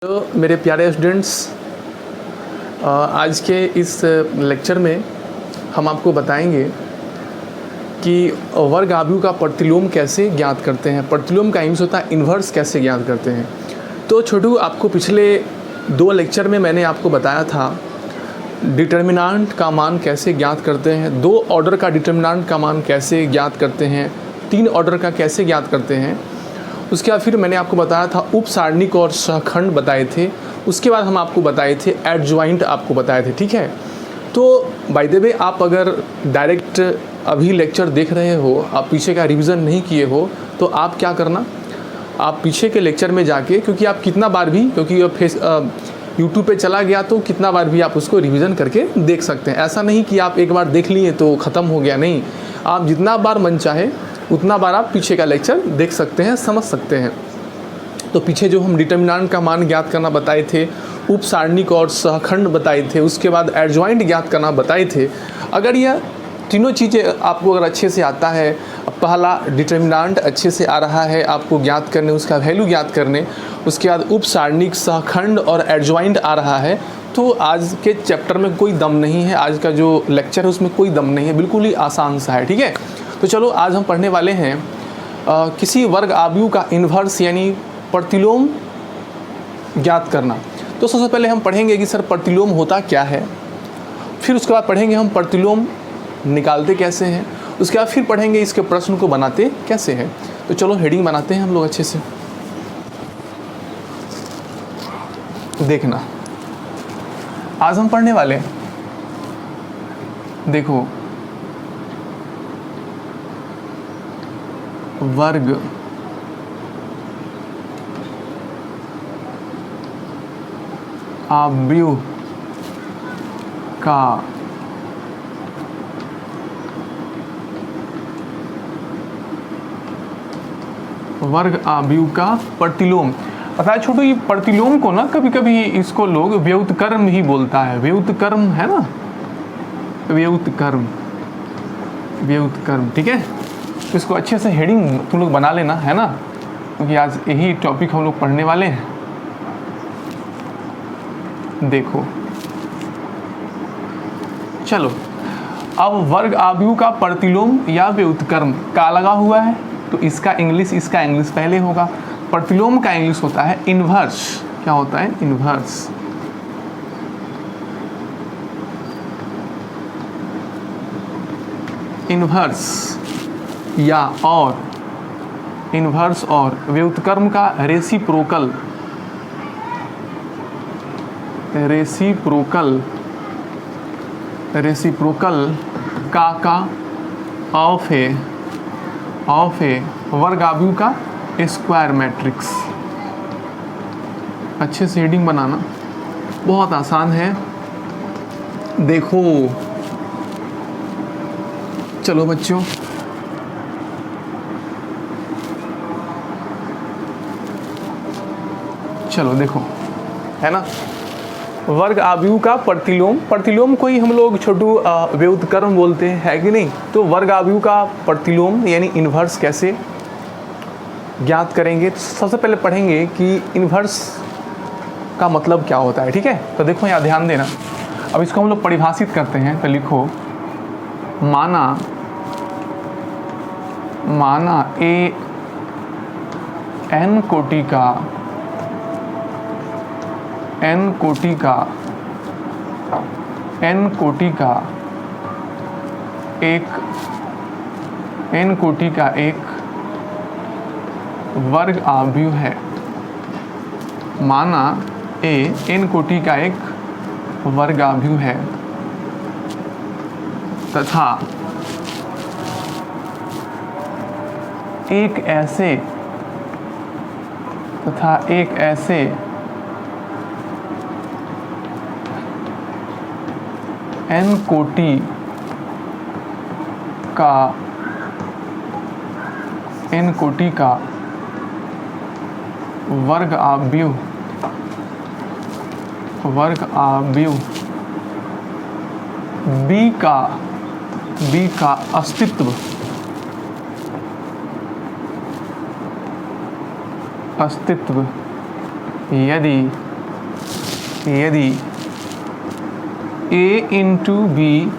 तो मेरे प्यारे स्टूडेंट्स, आज के इस लेक्चर में हम आपको बताएंगे कि वर्ग आव्यूह का प्रतिलोम कैसे ज्ञात करते हैं। प्रतिलोम का मीन्स होता है इन्वर्स कैसे ज्ञात करते हैं। तो छोटू, आपको पिछले 2 लेक्चर में मैंने आपको बताया था डिटर्मिनेंट का मान कैसे ज्ञात करते हैं, 2 ऑर्डर का डिटर्मिनेंट का मान कैसे ज्ञात करते हैं, 3 ऑर्डर का कैसे ज्ञात करते हैं। उसके बाद फिर मैंने आपको बताया था उप सारणिक और सहखंड बताए थे। उसके बाद हम आपको बताए थे एडजॉइंट आपको बताए थे, ठीक है। तो बाय द वे, आप अगर डायरेक्ट अभी लेक्चर देख रहे हो, आप पीछे का रिवीजन नहीं किए हो, तो आप क्या करना, आप पीछे के लेक्चर में जाके, क्योंकि आप कितना बार भी, क्योंकि यूट्यूब पे चला गया तो कितना बार भी आप उसको रिवीजन करके देख सकते हैं। ऐसा नहीं कि आप एक बार देख लिए तो ख़त्म हो गया, नहीं, आप जितना बार मन चाहे उतना बार आप पीछे का लेक्चर देख सकते हैं, समझ सकते हैं। तो पीछे जो हम डिटर्मिनेंट का मान ज्ञात करना बताए थे, उप सारणिक और सहखंड बताए थे, उसके बाद एडजॉइंट ज्ञात करना बताए थे। अगर यह तीनों चीज़ें आपको अगर अच्छे से आता है, पहला डिटर्मिनेंट अच्छे से आ रहा है आपको ज्ञात करने, उसका वैल्यू ज्ञात करने, उसके बाद उप सारणिक, सहखंड और एडजॉइंट आ रहा है, तो आज के चैप्टर में कोई दम नहीं है। आज का जो लेक्चर है उसमें कोई दम नहीं है, बिल्कुल ही आसान सा है, ठीक है। तो चलो, आज हम पढ़ने वाले हैं किसी वर्ग आव्यूह का इन्वर्स यानी प्रतिलोम ज्ञात करना। तो सबसे पहले हम पढ़ेंगे कि सर प्रतिलोम होता क्या है, फिर उसके बाद पढ़ेंगे हम प्रतिलोम निकालते कैसे हैं, उसके बाद फिर पढ़ेंगे इसके प्रश्न को बनाते कैसे हैं। तो चलो हेडिंग बनाते हैं हम लोग अच्छे से। देखना, आज हम पढ़ने वाले हैं, देखो, वर्ग आव्यूह का प्रतिलोम। पता है छोटू, ये प्रतिलोम को ना कभी कभी इसको लोग व्युत्क्रम ही बोलता है। व्युत्क्रम है ना, व्युत्क्रम, ठीक है। तो इसको अच्छे से हेडिंग तुम लोग बना लेना, है ना, क्योंकि आज यही टॉपिक हम लोग पढ़ने वाले हैं। देखो, चलो, अब वर्ग आव्यूह का प्रतिलोम या व्युत्क्रम का लगा हुआ है, तो इसका इंग्लिश पहले होगा। प्रतिलोम का इंग्लिश होता है इन्वर्स। क्या होता है? इन्वर्स। इन्वर्स या और इन्वर्स और व्युत्क्रम का रेसिप्रोकल का ऑफ ए वर्ग आव्यूह का स्क्वायर मैट्रिक्स। अच्छे से हेडिंग बनाना, बहुत आसान है। देखो, चलो बच्चों, चलो देखो, है ना, वर्ग आव्यूह का प्रतिलोम को ही हम लोग छोटू व्युत्क्रम बोलते हैं, है कि नहीं। तो वर्ग आव्यूह का प्रतिलोम यानी इन्वर्स कैसे ज्ञात करेंगे। तो सबसे पहले पढ़ेंगे कि इन्वर्स का मतलब क्या होता है, ठीक है। तो देखो, यहाँ ध्यान देना। अब इसको हम लोग परिभाषित करते हैं, तो लिखो, माना ए n कोटि का एक वर्ग आव्यूह है। माना ए n कोटि का एक वर्ग आव्यूह है तथा एक ऐसे n कोटि का वर्ग आव्यूह बी का अस्तित्व यदि यदि a इंटू बी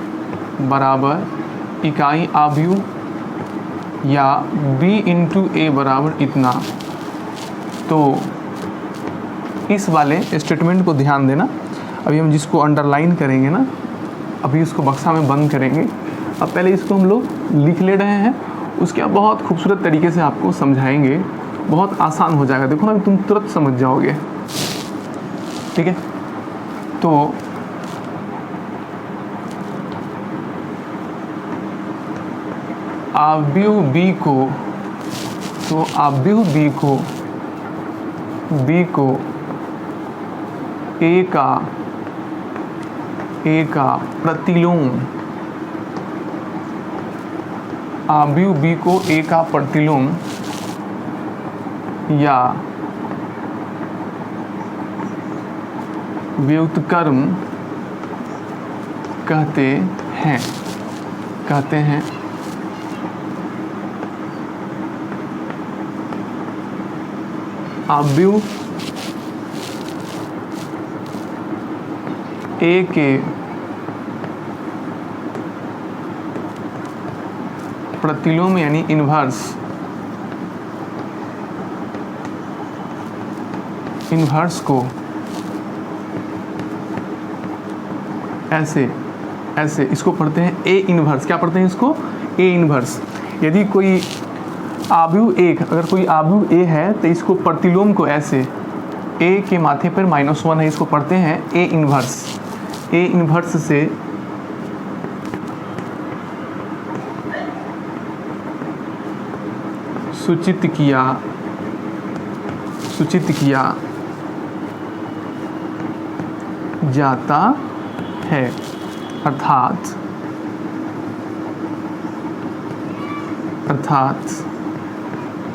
बराबर इकाई आव्यूह या b इंटू ए बराबर इतना, तो इस वाले स्टेटमेंट को ध्यान देना। अभी हम जिसको अंडरलाइन करेंगे ना, अभी इसको बक्सा में बंद करेंगे। अब पहले इसको हम लोग लिख ले रहे हैं, उसके बाद बहुत खूबसूरत तरीके से आपको समझाएंगे, बहुत आसान हो जाएगा। देखो ना, तुम तुरंत समझ जाओगे। ठीक है, तो आव्यूह बी को ए का प्रतिलोम, आव्यूह बी को ए का प्रतिलोम या व्युत्क्रम कहते हैं। आव्यूह ए के प्रतिलोम यानी इन्वर्स को ऐसे इसको पढ़ते हैं ए इन्वर्स। क्या पढ़ते हैं इसको? A inverse. यदि कोई आव्यूह एक, अगर कोई आव्यूह ए है तो इसको प्रतिलोम को ऐसे, ए के माथे पर -1 है, इसको पढ़ते हैं ए इन्वर्स। ए इन्वर्स से सूचित किया जाता है, अर्थात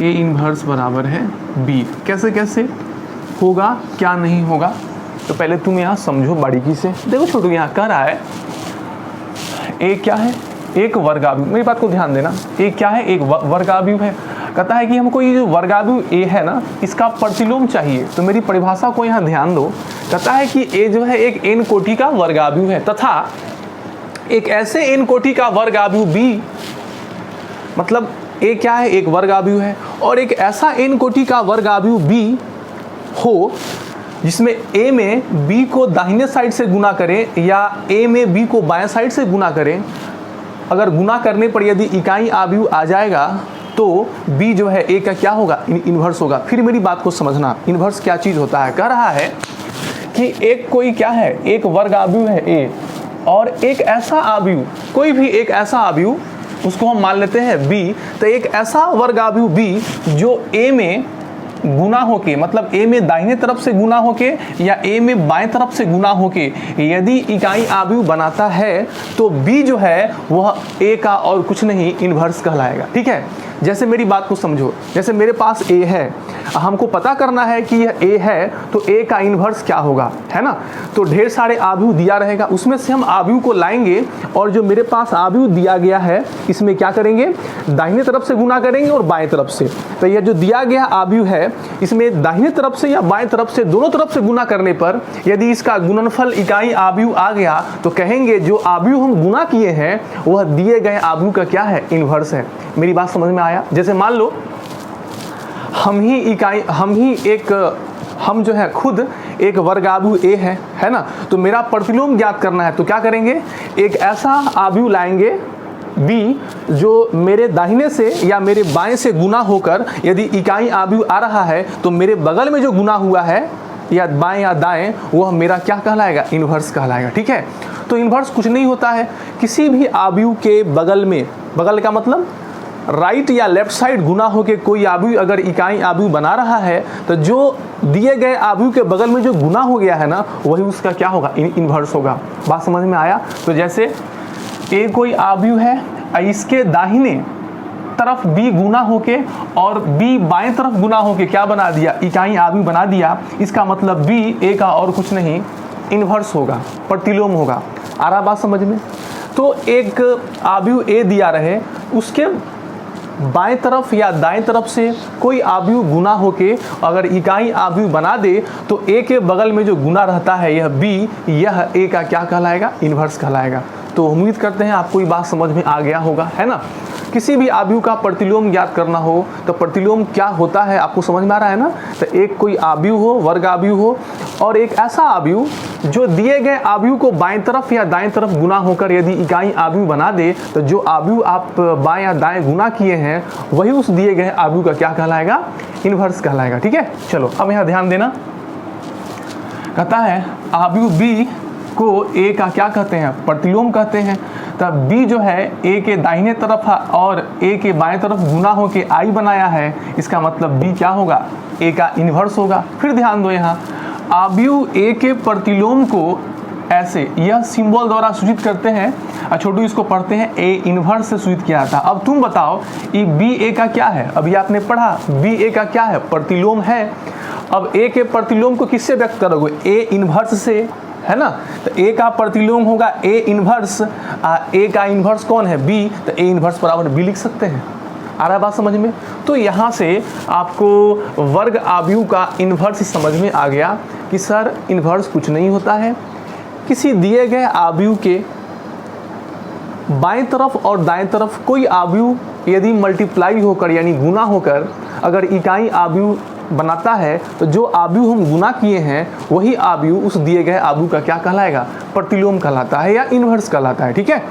ए इन्वर्स बराबर है बी। कैसे होगा, क्या नहीं होगा, तो पहले तुम यहाँ समझो बारीकी से। देखो छोटू यहाँ कह रहा है ए क्या है? एक वर्गाव्यूह। मेरी बात को ध्यान देना, ए क्या है? एक वर्गाव्यूह है। कहता है कि हमको ये जो वर्गाव्यूह ए है ना, इसका प्रतिलोम चाहिए। तो मेरी परिभाषा को यहाँ ध्यान दो। कहता है कि ए जो है एक एन कोटि का वर्गाव्यूह है तथा एक ऐसे एन कोटि का वर्गाव्यूह बी, मतलब ए क्या है? एक वर्गाव्यूह है और एक ऐसा एन कोटि का वर्गाव्यूह बी हो जिसमें ए में बी को दाहिने साइड से गुना करें या ए में बी को बाएं साइड से गुना करें। अगर गुना करने पर यदि इकाई आव्यूह आ जाएगा तो बी जो है ए का क्या होगा? इन्वर्स होगा। फिर मेरी बात को समझना, इन्वर्स क्या चीज़ होता है। कह रहा है कि एक कोई क्या है? एक वर्गाव्यूह है ए और एक ऐसा आव्यूह, कोई भी एक ऐसा आव्यूह, उसको हम मान लेते हैं बी। तो एक ऐसा वर्गाव्यूह बी जो ए में गुना होके, मतलब ए में दाहिने तरफ से गुना होके या ए में बाएं तरफ से गुना होके यदि इकाई आव्यूह बनाता है तो बी जो है वह ए का और कुछ नहीं इन्वर्स कहलाएगा। ठीक है, जैसे मेरी बात को समझो। जैसे मेरे पास ए है, हमको पता करना है कि यह ए है तो ए का इन्वर्स क्या होगा, है ना। तो ढेर सारे आव्यूह दिया रहेगा, उसमें से हम आव्यूह को लाएंगे और जो मेरे पास आव्यूह दिया गया है इसमें क्या करेंगे? दाहिने तरफ से गुना करेंगे और बाएं तरफ से। तो यह जो दिया गया आव्यूह है इसमें दाहिने तरफ से या बाएं तरफ से, दोनों तरफ से गुना करने पर यदि इसका गुणनफल इकाई आव्यूह आ गया तो कहेंगे जो आव्यूह हम गुना किए हैं वह दिए गए आव्यूह का क्या है? इन्वर्स है। मेरी बात समझ में आया? जैसे मान लो हम जो है खुद एक वर्गाव्यूह ए है ना, तो मेरा प्रतिलोम ज्ञात करना है। तो क्या करेंगे? एक ऐसा आव्यूह लाएंगे बी जो मेरे दाहिने से या मेरे बाएं से गुना होकर यदि इकाई आव्यूह आ रहा है तो मेरे बगल में जो गुना हुआ है या बाएं या दाएं वह मेरा क्या कहलाएगा? इन्वर्स कहलाएगा। ठीक है, तो इन्वर्स कुछ नहीं होता है, किसी भी आव्यूह के बगल में, बगल का मतलब राइट या लेफ्ट साइड गुना होकर कोई आव्यूह अगर इकाई आव्यूह बना रहा है तो जो दिए गए आव्यूह के बगल में जो गुना हो गया है ना वही उसका क्या होगा? इन्वर्स होगा। बात समझ में आया? तो जैसे ए कोई आव्यूह है, इसके दाहिने तरफ बी गुना होके और बी बाएं तरफ गुना होके क्या बना दिया? इकाई आव्यूह बना दिया। इसका मतलब बी ए का और कुछ नहीं इन्वर्स होगा, प्रतिलोम होगा। आ रहा बात समझ में? तो एक आव्यूह ए दिया रहे, उसके बाएं तरफ या दाएं तरफ से कोई आव्यूह गुना होके अगर इकाई आव्यूह बना दे तो ए के बगल में जो गुना रहता है यह बी, यह ए का क्या कहलाएगा, इन्वर्स कहलाएगा। तो उम्मीद करते हैं आपको ये बात समझ में आ गया होगा, है ना। किसी भी आव्यूह का प्रतिलोम ज्ञात करना हो तो प्रतिलोम क्या होता है आपको समझ में आ रहा है ना। तो एक कोई आव्यूह हो, वर्ग आव्यूह हो, और एक ऐसा आव्यूह जो दिए गए आव्यूह को बाएं तरफ या दाएं तरफ गुना होकर यदि इकाई आव्यूह बना दे तो जो आव्यूह आप बाएं या दाएं गुना किए हैं वही उस दिए गए आव्यूह का क्या कहलाएगा, इन्वर्स कहलाएगा। ठीक है, चलो अब यहाँ ध्यान देना। कहता है आव्यूह बी को ए का क्या कहते हैं, प्रतिलोम कहते हैं। तब बी जो है ए के दाहिने तरफ है और ए के बाएं तरफ गुना होके आई बनाया है, इसका मतलब बी क्या होगा, ए का इन्वर्स होगा। फिर ध्यान दो यहाँ आव्यूह ए के प्रतिलोम को ऐसे यह सिंबल द्वारा सूचित करते हैं। छोटू इसको पढ़ते हैं ए इन्वर्स से सूचित किया था। अब तुम बताओ ये बी ए का क्या है, अभी आपने पढ़ा बी ए का क्या है, प्रतिलोम है। अब ए के प्रतिलोम को किससे व्यक्त करोगे, ए इन्वर्स से, है ना। तो ए का प्रतिलोम होगा ए इन्वर्स, ए का इन्वर्स कौन है, बी, तो ए इन्वर्स बराबर बी लिख सकते हैं। आ रहा है बात समझ में। तो यहाँ से आपको वर्ग आव्यूह का इन्वर्स समझ में आ गया कि सर इन्वर्स कुछ नहीं होता है, किसी दिए गए आव्यूह के बाएं तरफ और दाएं तरफ कोई आव्यूह यदि मल्टीप्लाई होकर यानी गुना होकर अगर इकाई आव्यूह बनाता है तो जो आव्यूह हम गुना किए हैं वही आव्यूह उस दिए गए आव्यूह का क्या कहलाएगा, प्रतिलोम कहलाता है या इन्वर्स कहलाता है। ठीक है,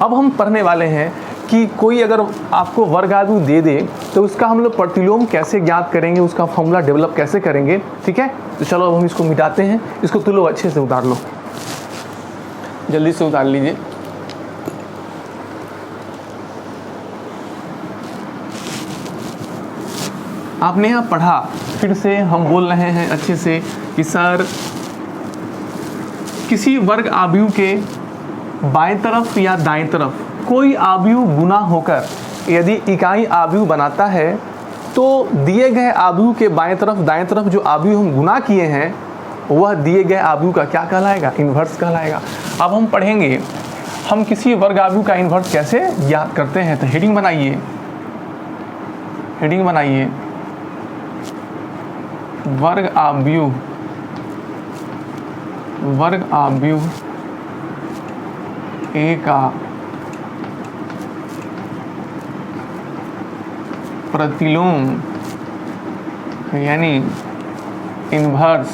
अब हम पढ़ने वाले हैं कि कोई अगर आपको वर्ग आव्यूह दे दे तो उसका हम लोग प्रतिलोम कैसे ज्ञात करेंगे, उसका फॉर्मूला डेवलप कैसे करेंगे। ठीक है, तो चलो अब हम इसको मिटाते हैं। इसको तुम लोग अच्छे से उतार लो, जल्दी से उतार लीजिए। आपने यहाँ पढ़ा, फिर से हम बोल रहे हैं अच्छे से कि सर किसी वर्ग आव्यूह के बाएं तरफ या दाएं तरफ कोई आव्यूह गुना होकर यदि इकाई आव्यूह बनाता है तो दिए गए आव्यूह के बाएं तरफ दाएं तरफ जो आव्यूह हम गुना किए हैं वह दिए गए आव्यूह का क्या कहलाएगा, इन्वर्स कहलाएगा। अब हम पढ़ेंगे हम किसी वर्ग आव्यूह का इन्वर्स कैसे ज्ञात करते हैं। तो हेडिंग बनाइए, हेडिंग बनाइए, वर्ग आव्यूह, वर्ग आव्यूह ए का प्रतिलोम यानी इन्वर्स,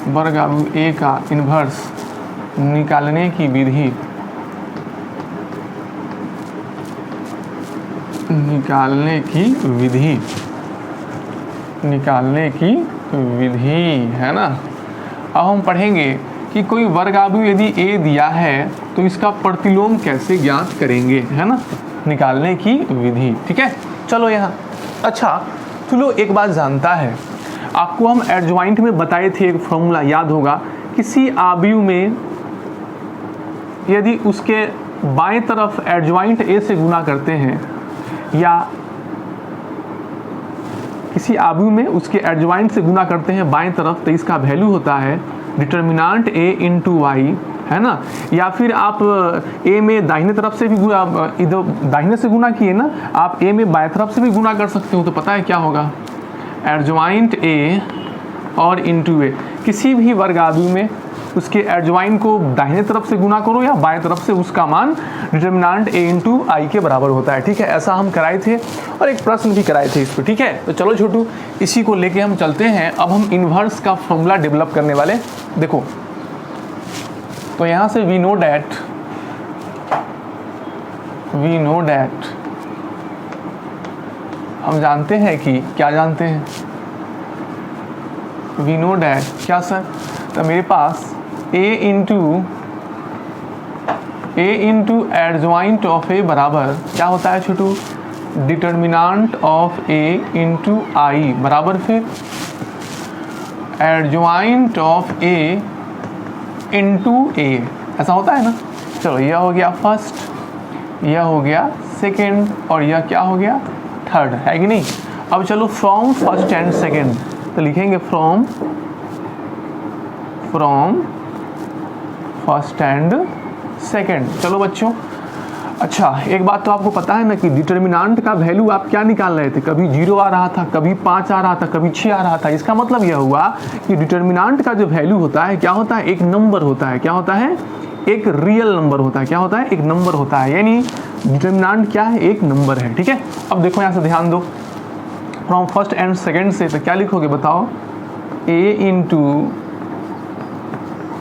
वर्ग आव्यूह ए का इन्वर्स निकालने की विधि, निकालने की विधि, निकालने की विधि, है ना। अब हम पढ़ेंगे कि कोई वर्ग आव्यूह यदि ए दिया है तो इसका प्रतिलोम कैसे ज्ञात करेंगे, है ना, निकालने की विधि। ठीक है, चलो यहाँ। अच्छा चलो एक बात जानता है, आपको हम एडजॉइंट में बताए थे एक फॉर्मूला याद होगा, किसी आव्यूह में यदि उसके बाएं तरफ एडजॉइंट ए से गुना करते हैं या किसी आव्यूह में उसके एडजॉइंट से गुना करते हैं बाएं तरफ तो इसका वैल्यू होता है डिटर्मिनांट ए इंटू वाई, है ना। या फिर आप ए में दाहिने तरफ से भी इधर दाहिने से गुना किए ना, आप ए में बाएं तरफ से भी गुना कर सकते हो। तो पता है क्या होगा, एडजॉइंट ए और इंटू ए, किसी भी वर्ग आव्यूह में उसके एडजॉइंट को दाहिने तरफ से गुना करो या बाएं तरफ से, उसका मान डिटर्मिनांट ए इंटू आई के बराबर होता है। ठीक है, ऐसा हम कराए थे और एक प्रश्न भी कराए थे इस पर। ठीक है, तो चलो छोटू इसी को लेके हम चलते हैं। अब हम इन्वर्स का फॉर्मूला डेवलप करने वाले। देखो तो यहाँ से वी नो डैट हम जानते हैं कि क्या जानते हैं, वी नो डैट क्या सर, तो मेरे पास ए इंटू एडजॉइंट ऑफ ए बराबर क्या होता है छोटू, डिटर्मिनांट ऑफ ए इंटू आई बराबर फिर एडजॉइंट ऑफ ए इंटू ए, ऐसा होता है ना। चलो यह हो गया फर्स्ट, यह हो गया सेकेंड और यह क्या हो गया थर्ड, है कि नहीं। अब चलो फ्रॉम फर्स्ट एंड सेकेंड, तो लिखेंगे फ्रॉम फर्स्ट एंड सेकेंड। चलो बच्चों अच्छा, एक बात तो आपको पता है ना कि डिटर्मिनांट का वैल्यू आप क्या निकाल रहे थे, कभी 0 आ रहा था, कभी 5 आ रहा था, कभी 6 आ रहा था। इसका मतलब यह हुआ कि डिटर्मिनांट का जो वैल्यू होता है क्या होता है, एक नंबर होता है। क्या होता है, एक रियल नंबर होता है। क्या होता है, एक नंबर होता है, यानी डिटर्मिनांट क्या है, एक नंबर है। ठीक है, अब देखो यहाँ से ध्यान दो, फ्रॉम फर्स्ट एंड सेकेंड से, तो क्या लिखोगे बताओ, a इंटू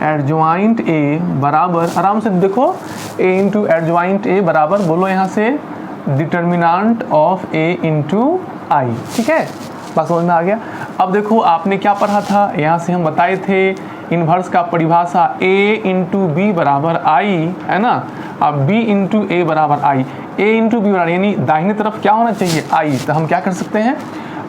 एडजॉइंट ए बराबर, आराम से देखो, a इंटू एडजॉइंट ए बराबर, बोलो यहाँ से डिटर्मिनांट ऑफ a इंटू आई। ठीक है, बात समझ में आ गया। अब देखो आपने क्या पढ़ा था, यहाँ से हम बताए थे इन्वर्स का परिभाषा a इंटू बी बराबर आई, है ना। अब b इंटू ए बराबर आई, a इंटू बी बराबर, यानी दाहिने तरफ क्या होना चाहिए, आई। तो हम क्या कर सकते हैं,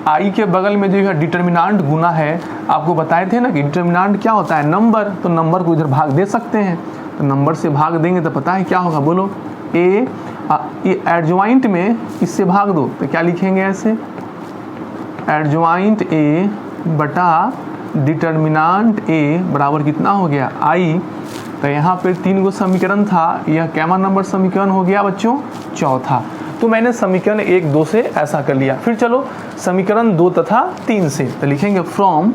आई के बगल में जो है डिटर्मिनांट गुना है, आपको बताए थे ना कि डिटर्मिनांट क्या होता है, नंबर। तो नंबर को इधर भाग दे सकते हैं, तो नंबर से भाग देंगे तो पता है क्या होगा, बोलो ए एडजॉइंट में इससे भाग दो, तो क्या लिखेंगे ऐसे, एडजॉइंट ए बटा डिटर्मिनांट ए बराबर कितना हो गया, आई। तो यहाँ पे 3 गो समीकरण था, यह कैमा नंबर समीकरण हो गया बच्चों, चौथा। तो मैंने समीकरण 1, 2 से ऐसा कर लिया। फिर चलो समीकरण 2 तथा 3 से, तो लिखेंगे फ्रॉम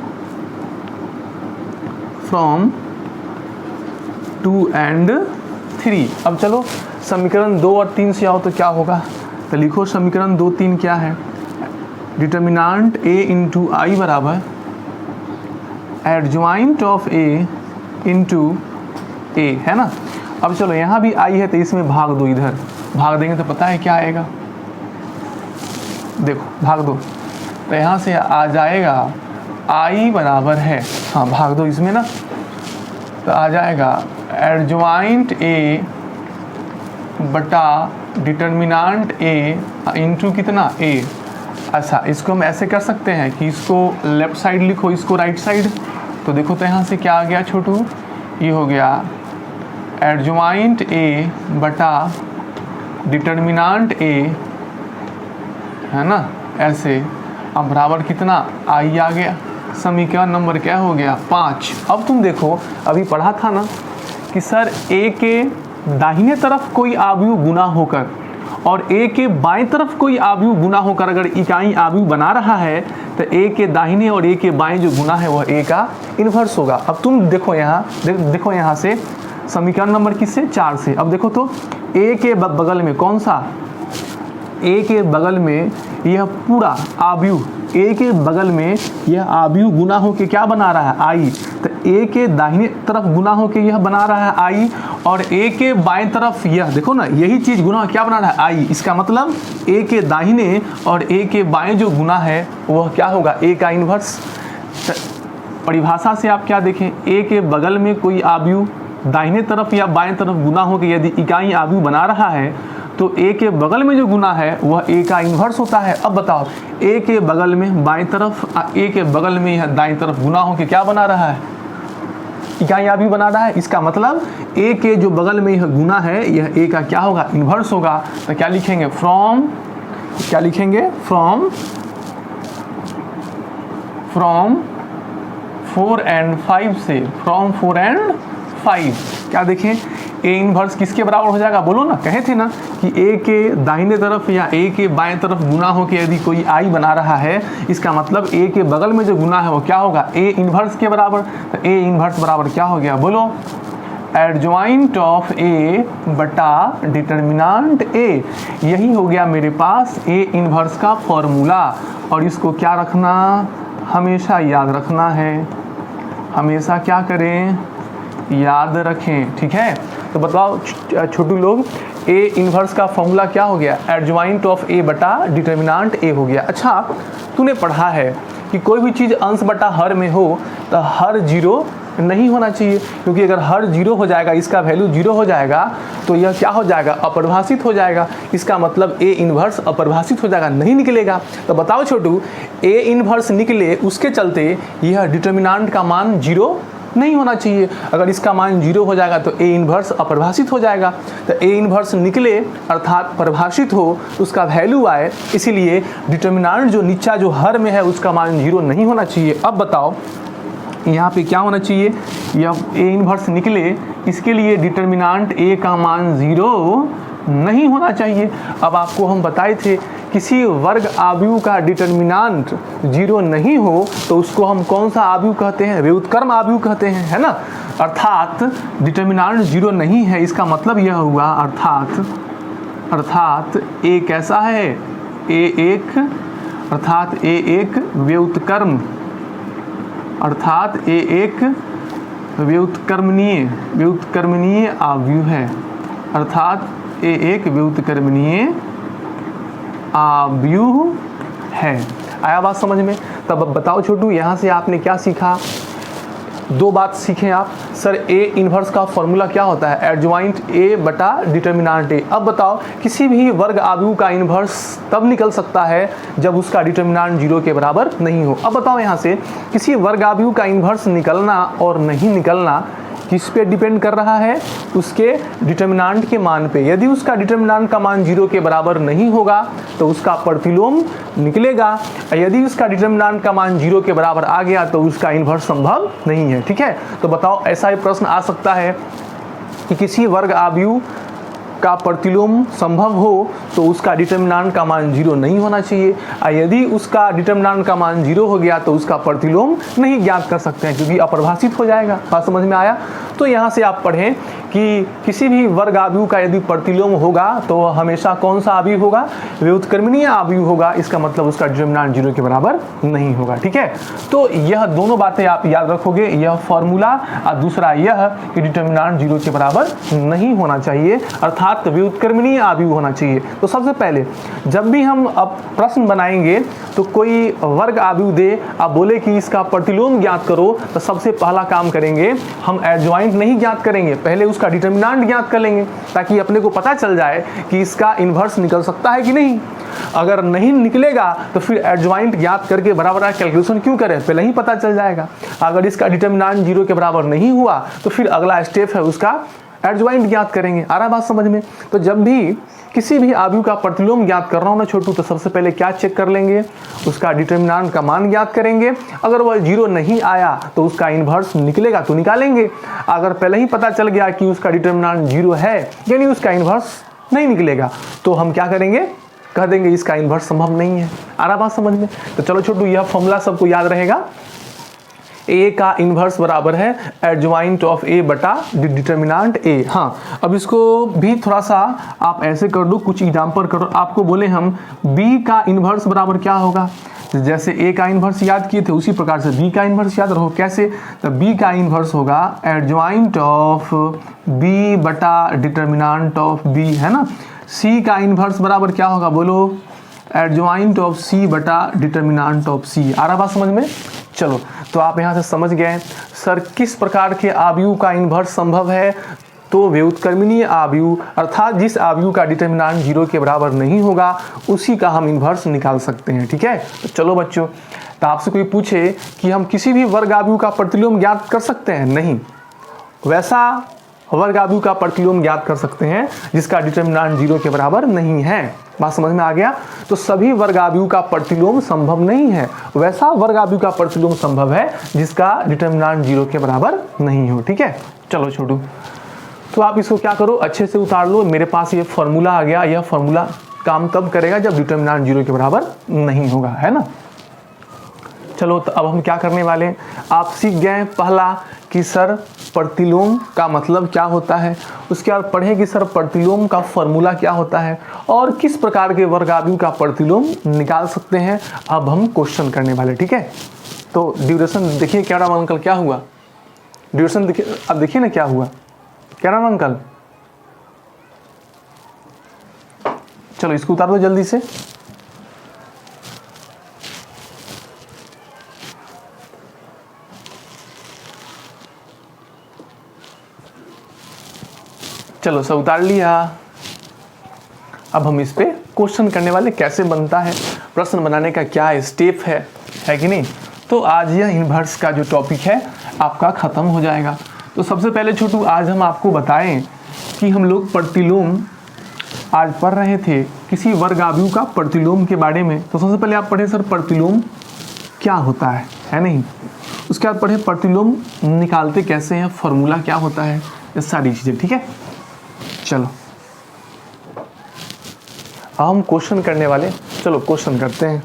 2 एंड 3। अब चलो समीकरण 2 और 3 से आओ तो क्या होगा, तो लिखो समीकरण 2, 3 क्या है, डिटर्मिनांट a इंटू आई बराबर एडजॉइंट ऑफ a इंटू ए, है ना। अब चलो यहाँ भी आई है तो इसमें भाग दो, इधर भाग देंगे तो पता है क्या आएगा, देखो भाग दो, तो यहाँ से आ जाएगा आई बराबर है, हाँ भाग दो इसमें ना, तो आ जाएगा एडजॉइंट ए बटा डिटर्मिनांट ए इंटू कितना ए। अच्छा, इसको हम ऐसे कर सकते हैं कि इसको लेफ्ट साइड लिखो, इसको राइट साइड। तो देखो तो यहाँ से क्या आ गया छोटू, ये हो गया एडजॉइंट ए बटा डिटर्मिनांट ए, है ना, ऐसे। अब बराबर कितना, आई आ गया। समीकरण नंबर क्या हो गया, 5। अब तुम देखो, अभी पढ़ा था ना कि सर ए के दाहिने तरफ कोई आव्यूह गुना होकर और ए के बाएं तरफ कोई आव्यूह गुना होकर अगर इकाई आव्यूह बना रहा है, तो ए के दाहिने और ए के बाएं जो गुना है वह ए का इन्वर्स होगा। अब तुम देखो यहाँ, देखो यहाँ से समीकरण नंबर किससे, 4 से। अब देखो तो ए के बगल में कौन सा, ए के बगल में यह पूरा आव्यूह, ए के बगल में यह आव्यूह गुना होकर क्या बना रहा है, आई। तो ए के दाहिने तरफ गुना होकर यह बना रहा है आई, और ए के बाएं तरफ यह देखो ना, यही चीज़ गुना क्या बना रहा है, आई। इसका मतलब ए के दाहिने और ए के बाएं जो गुना है वह क्या होगा, ए का इन्वर्स। परिभाषा से आप क्या देखें, ए के बगल में कोई आव्यूह दाहिने तरफ या बाएं तरफ गुना होकर यदि इकाई आव्यूह बना रहा है, तो ए के बगल में जो गुना है वह ए का इन्वर्स होता है। अब बताओ, ए के बगल में बाएं तरफ, ए के बगल में यह दाईं तरफ गुना होकर क्या बना रहा है, इकाई आव्यूह बना रहा है। इसका मतलब ए के जो बगल में यह गुना है यह ए का क्या होगा, इन्वर्स होगा। तो क्या लिखेंगे, फ्रॉम, क्या लिखेंगे, फ्रॉम 4 एंड 5 से, फ्रॉम 4 एंड 5 क्या देखें, ए इन्वर्स किसके बराबर हो जाएगा, बोलो ना, कहे थे ना कि ए के दाहिने तरफ या ए के बाएं तरफ गुना हो के यदि कोई आई बना रहा है, इसका मतलब ए के बगल में जो गुना है वो क्या होगा, ए इन्वर्स के बराबर। तो ए इन्वर्स बराबर क्या हो गया, बोलो एडजॉइंट ऑफ ए बटा डिटर्मिनांट ए। यही हो गया मेरे पास ए इन्वर्स का फॉर्मूला। और इसको क्या रखना, हमेशा याद रखना है, हमेशा क्या करें, याद रखें। ठीक है, तो बताओ छोटू लोग, ए इन्वर्स का फॉर्मूला क्या हो गया, एडजॉइंट ऑफ ए बटा डिटर्मिनांट ए हो गया। अच्छा, तूने पढ़ा है कि कोई भी चीज़ अंश बटा हर में हो तो हर 0 नहीं होना चाहिए, क्योंकि अगर हर 0 हो जाएगा, इसका वैल्यू 0 हो जाएगा, तो यह क्या हो जाएगा, अपरिभाषित हो जाएगा। इसका मतलब ए इन्वर्स अपरिभाषित हो जाएगा, नहीं निकलेगा। तो बताओ छोटू, ए इन्वर्स निकले उसके चलते यह डिटर्मिनांट का मान 0 नहीं होना चाहिए। अगर इसका मान 0 हो जाएगा तो ए इन्वर्स अपरिभाषित हो जाएगा। तो ए इन्वर्स निकले अर्थात परिभाषित हो, उसका वैल्यू आए, इसीलिए डिटर्मिनांट जो नीचा जो हर में है उसका मान 0 नहीं होना चाहिए। अब बताओ यहाँ पे क्या होना चाहिए, यह ए इन्वर्स निकले, इसके लिए डिटर्मिनांट ए का मान 0 नहीं होना चाहिए। अब आपको हम बताए थे किसी वर्ग आव्यूह का डिटर्मिनांट 0 नहीं हो तो उसको हम कौन सा आव्यूह कहते हैं? व्युत्क्रम आव्यूह कहते हैं, है ना। अर्थात डिटर्मिनांट 0 नहीं है, इसका मतलब यह हुआ अर्थात ए कैसा है? ए एक व्युत्क्रम, अर्थात ए एक व्युत्क्रमणीय आव्यूह है, अर्थात ए एक व्युत्क्रमणीय आव्यूह है। आया बात समझ में? तब अब बताओ छोटू, यहाँ से आपने क्या सीखा? दो बात सीखें आप। सर ए इन्वर्स का फॉर्मूला क्या होता है? एडजॉइंट ए बटा डिटर्मिनांट ए। अब बताओ किसी भी वर्ग आव्यूह का इन्वर्स तब निकल सकता है जब उसका डिटर्मिनांट 0 के बराबर नहीं हो। अब बताओ यहाँ से किसी वर्ग आव्यूह का इन्वर्स निकलना और नहीं निकलना किस पे डिपेंड कर रहा है? उसके डिटर्मिनांट के मान पे। यदि उसका डिटर्मिनांट का मान 0 के बराबर नहीं होगा तो उसका प्रतिलोम निकलेगा, यदि उसका डिटर्मिनांट का मान 0 के बराबर आ गया तो उसका इन्वर्स संभव नहीं है। ठीक है, तो बताओ ऐसा ही प्रश्न आ सकता है कि किसी वर्ग आव्यूह का प्रतिलोम संभव हो तो उसका डिटर्मिनांट का मान 0 नहीं होना चाहिए, यदि उसका डिटर्मिनांट का मान 0 हो गया तो उसका प्रतिलोम नहीं ज्ञात कर सकते हैं क्योंकि अपरिभाषित हो जाएगा। बात समझ में आया? तो यहाँ से आप पढ़ें कि किसी भी वर्ग आव्यूह का यदि प्रतिलोम होगा तो हमेशा कौन सा आव्यूह होगा? व्युत्क्रमणीय आव्यूह होगा। इसका मतलब उसका डिटर्मिनांट 0 के बराबर नहीं होगा। ठीक है, तो यह दोनों बातें आप याद रखोगे, यह फॉर्मूला और दूसरा यह कि डिटर्मिनांट 0 के बराबर नहीं होना चाहिए, अर्थात व्युत्क्रमणीय आव्यूह होना चाहिए। तो सबसे पहले जब भी हम अब प्रश्न बनाएंगे तो कोई वर्ग आव्यूह दे, आप बोले कि इसका प्रतिलोम ज्ञात करो, तो सबसे पहला काम करेंगे हम एडजॉइंट नहीं ज्ञात करेंगे, पहले उसका डिटर्मिनांट ज्ञात कर लेंगे ताकि अपने को पता चल जाए कि इसका इन्वर्स निकल सकता है कि नहीं। अगर नहीं निकलेगा तो फिर एडजॉइंट ज्ञात करके बराबर कैलकुलेशन क्यों करें, पहले ही पता चल जाएगा। अगर इसका डिटर्मिनांट 0 के बराबर नहीं हुआ तो फिर अगला स्टेप है उसका एडजॉइंट ज्ञात करेंगे। आ रहा बात समझ में? तो जब भी किसी भी आव्यूह का प्रतिलोम ज्ञात कर रहा हूं ना छोटू, तो सबसे पहले क्या चेक कर लेंगे? उसका डिटर्मिनांट का मान ज्ञात करेंगे। अगर वह 0 नहीं आया तो उसका इन्वर्स निकलेगा तो निकालेंगे। अगर पहले ही पता चल गया कि उसका डिटर्मिनांट 0 है यानी उसका इन्वर्स नहीं निकलेगा तो हम क्या करेंगे? कह देंगे इसका इन्वर्स संभव नहीं है। आ रहा बात समझ में? तो चलो छोटू, यह फॉर्मूला सबको याद रहेगा। ए का इन्वर्स बराबर है एडजॉइंट ऑफ ए बटा डिटर्मिनांट ए। हाँ, अब इसको भी थोड़ा सा आप ऐसे कर दो, कुछ एग्जाम्पल करो। आपको बोले हम बी का इन्वर्स बराबर क्या होगा? जैसे ए का इन्वर्स याद किए थे उसी प्रकार से बी का इन्वर्स याद रखो। कैसे? तो बी का इन्वर्स होगा एडजॉइंट ऑफ बी बटा डिटर्मिनांट ऑफ बी, है ना। सी का इन्वर्स बराबर क्या होगा? बोलो, एडजॉइंट ऑफ सी बटा डिटर्मिनांट ऑफ सी। आ रहा बात समझ में? चलो, तो आप यहाँ से समझ गए सर किस प्रकार के आव्यूह का इन्वर्स संभव है। तो व्युत्क्रमणीय आव्यूह, अर्थात जिस आव्यूह का डिटर्मिनांट 0 के बराबर नहीं होगा उसी का हम इन्वर्स निकाल सकते हैं। ठीक है, तो चलो बच्चों, तो आपसे कोई पूछे कि हम किसी भी वर्ग आव्यूह का प्रतिलोम ज्ञात कर सकते हैं? नहीं, वैसा वर्ग आव्यूह का प्रतिलोम ज्ञात कर सकते हैं जिसका डिटर्मिनांट 0 के बराबर नहीं है। बात समझ में आ गया? तो सभी वर्ग आव्यूह का प्रतिलोम संभव नहीं है, वैसा वर्ग आव्यूह का प्रतिलोम संभव है जिसका डिटर्मिनांट 0 के बराबर नहीं हो। ठीक है, चलो छोटू, तो आप इसको क्या करो, अच्छे से उतार लो। मेरे पास ये फॉर्मूला आ गया। यह फॉर्मूला काम तब करेगा जब डिटर्मिनांट 0 के बराबर नहीं होगा, है ना। चलो, तो अब हम क्या करने वाले हैं? आप सीख गए पहला कि सर प्रतिलोम का मतलब क्या होता है, उसके बाद पढ़े कि सर प्रतिलोम का फॉर्मूला क्या होता है और किस प्रकार के वर्ग आव्यूह का प्रतिलोम निकाल सकते हैं। अब हम क्वेश्चन करने वाले। ठीक है, तो ड्यूरेशन देखिए क्या रहा अंकल, क्या हुआ ड्यूरेशन देखिए, अब देखिए ना क्या हुआ, क्या रहा अंकल। चलो इसको उतार दो जल्दी से। चलो सब उतार लिया। अब हम इस पे क्वेश्चन करने वाले, कैसे बनता है, प्रश्न बनाने का क्या स्टेप है कि नहीं। तो आज यह इन्वर्स का जो टॉपिक है आपका ख़त्म हो जाएगा। तो सबसे पहले छोटू आज हम आपको बताएं कि हम लोग प्रतिलोम आज पढ़ रहे थे किसी वर्ग आव्यूह का प्रतिलोम के बारे में। तो सबसे पहले आप पढ़े सर प्रतिलोम क्या होता है नहीं। उसके बाद पढ़े प्रतिलोम निकालते कैसे हैं, फॉर्मूला क्या होता है, ये सारी चीज़ें। ठीक है, चलो हम क्वेश्चन करने वाले, चलो क्वेश्चन करते हैं।